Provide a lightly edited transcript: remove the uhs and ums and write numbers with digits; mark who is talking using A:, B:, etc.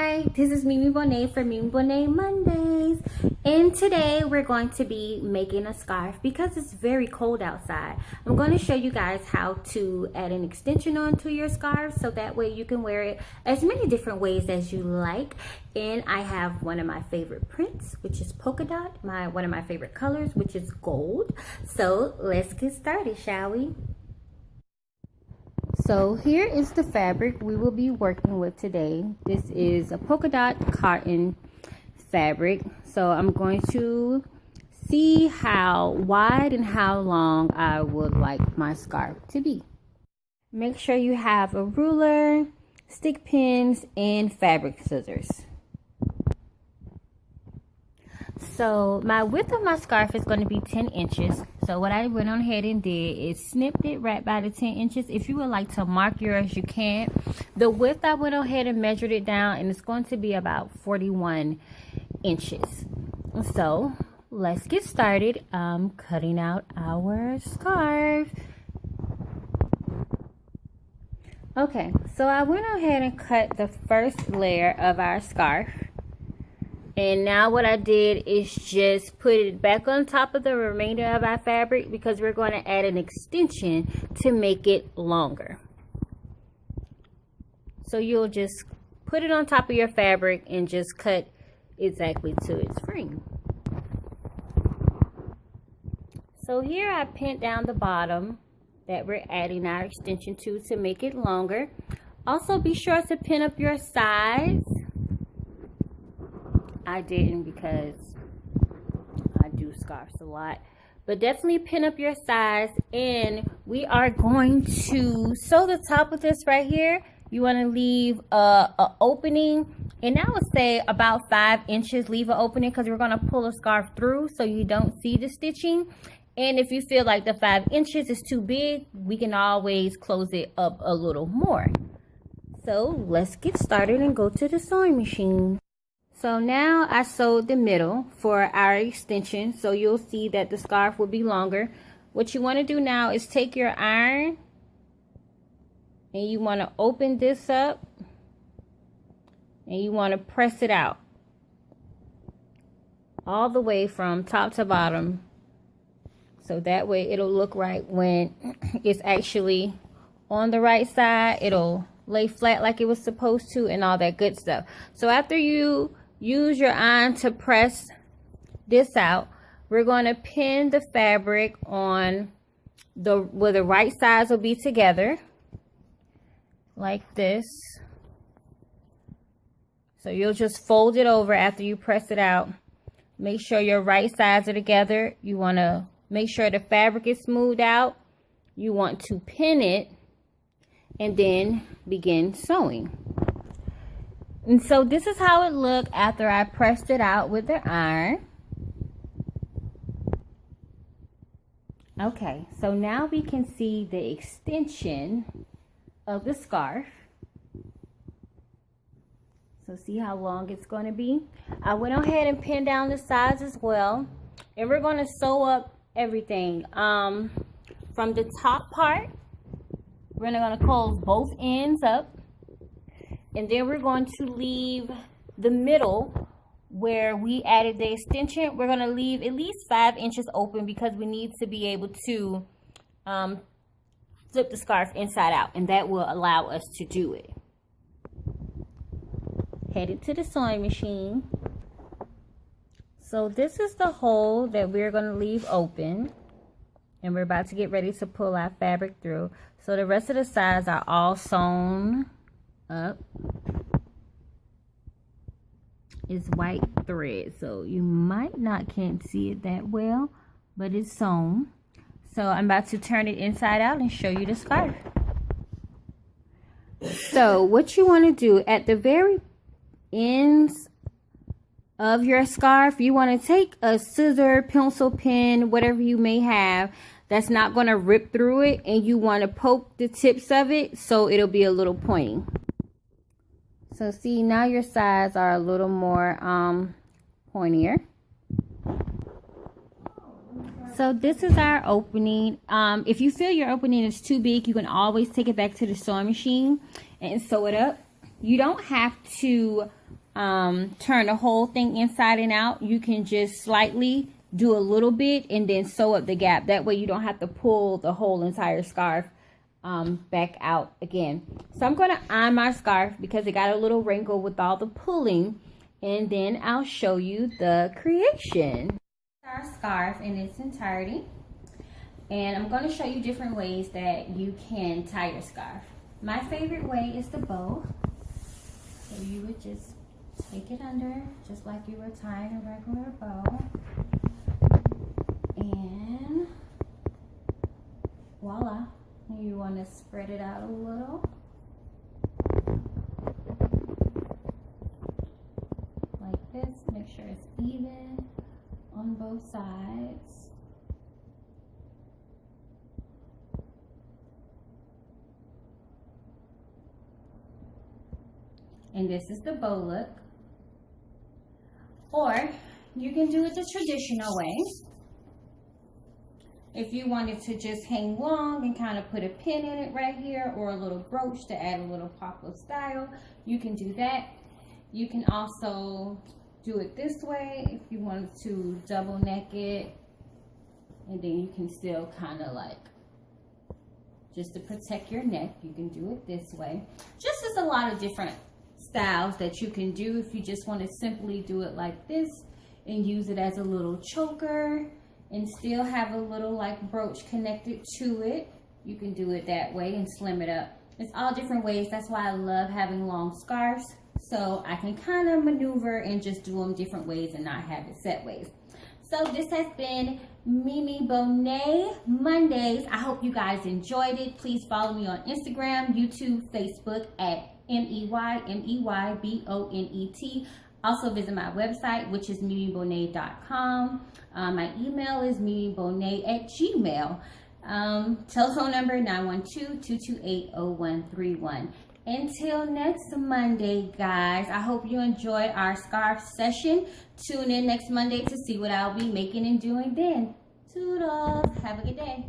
A: Hi, this is Mey Mey Bonet for Mey Mey Bonet Mondays, and today we're going to be making a scarf because it's very cold outside. I'm going to show you guys how to add an extension onto your scarf so that way you can wear it as many different ways as you like. And I have one of my favorite prints, which is polka dot, one of my favorite colors, which is gold. So let's get started, shall we? So here is the fabric we will be working with today. This is a polka dot cotton fabric. So I'm going to see how wide and how long I would like my scarf to be. Make sure you have a ruler, stick pins, and fabric scissors. So my width of my scarf is going to be 10 inches. So what I went on ahead and did is snipped it right by the 10 inches. If you would like to mark yours, you can. The width, I went on ahead and measured it down, and it's going to be about 41 inches. So let's get started cutting out our scarf. Okay, so I went ahead and cut the first layer of our scarf. And now what I did is just put it back on top of the remainder of our fabric because we're going to add an extension to make it longer. So you'll just put it on top of your fabric and just cut exactly to its frame. So here I pinned down the bottom that we're adding our extension to make it longer. Also be sure to pin up your sides. I didn't because I do scarves a lot, but definitely pin up your sides. And we are going to sew the top of this right here. You want to leave a opening, and I would say about 5 inches. Leave an opening because we're going to pull a scarf through so you don't see the stitching. And if you feel like the 5 inches is too big, we can always close it up a little more. So let's get started and go to the sewing machine. So now I sewed the middle for our extension, so you'll see that the scarf will be longer. What you want to do now is take your iron and you want to open this up and you want to press it out all the way from top to bottom, so that way it'll look right when it's actually on the right side. It'll lay flat like it was supposed to and all that good stuff. So after you use your iron to press this out, we're going to pin the fabric on where the right sides will be together like this. So you'll just fold it over after you press it out. Make sure your right sides are together. You want to make sure the fabric is smoothed out. You want to pin it and then begin sewing. And so this is how it looked after I pressed it out with the iron. Okay, so now we can see the extension of the scarf. So see how long it's going to be. I went ahead and pinned down the sides as well. And we're going to sew up everything. From the top part, we're going to close both ends up. And then we're going to leave the middle where we added the extension. We're going to leave at least 5 inches open because we need to be able to flip the scarf inside out, and that will allow us to do it. Headed to the sewing machine. So this is the hole that we're going to leave open, and we're about to get ready to pull our fabric through. So the rest of the sides are all sewn up. Is white thread, so you can't see it that well, but it's sewn. So I'm about to turn it inside out and show you the scarf. So what you want to do at the very ends of your scarf, you want to take a scissor, pencil, pen, whatever you may have that's not going to rip through it, and you want to poke the tips of it so it'll be a little pointy. So see, now your sides are a little more pointier. So this is our opening. If you feel your opening is too big, you can always take it back to the sewing machine and sew it up. You don't have to turn the whole thing inside and out. You can just slightly do a little bit and then sew up the gap. That way you don't have to pull the whole entire scarf back out again. So I'm going to iron my scarf because it got a little wrinkle with all the pulling, and then I'll show you the creation. Our scarf in its entirety, and I'm going to show you different ways that you can tie your scarf. My favorite way is the bow. So you would just take it under just like you were tying a regular bow, and voila. You want to spread it out a little like this. Make sure it's even on both sides. And this is the bow look. Or you can do it the traditional way. If you wanted to just hang long and kind of put a pin in it right here, or a little brooch to add a little pop of style, you can do that. You can also do it this way if you wanted to double neck it, and then you can still kind of like, just to protect your neck, you can do it this way. Just as a lot of different styles that you can do. If you just want to simply do it like this and use it as a little choker and still have a little like brooch connected to it, you can do it that way and slim it up. It's all different ways. That's why I love having long scarves, so I can kind of maneuver and just do them different ways and not have it set ways. So this has been Mey Mey Bonet Mondays. I hope you guys enjoyed it. Please follow me on Instagram, YouTube, Facebook at MEYMEYBONET. Also visit my website, which is meymeybonet.com. My email is meymeybonet@gmail.com. Telephone number 912-228-0131. Until next Monday, guys, I hope you enjoyed our scarf session. Tune in next Monday to see what I'll be making and doing then. Toodles. Have a good day.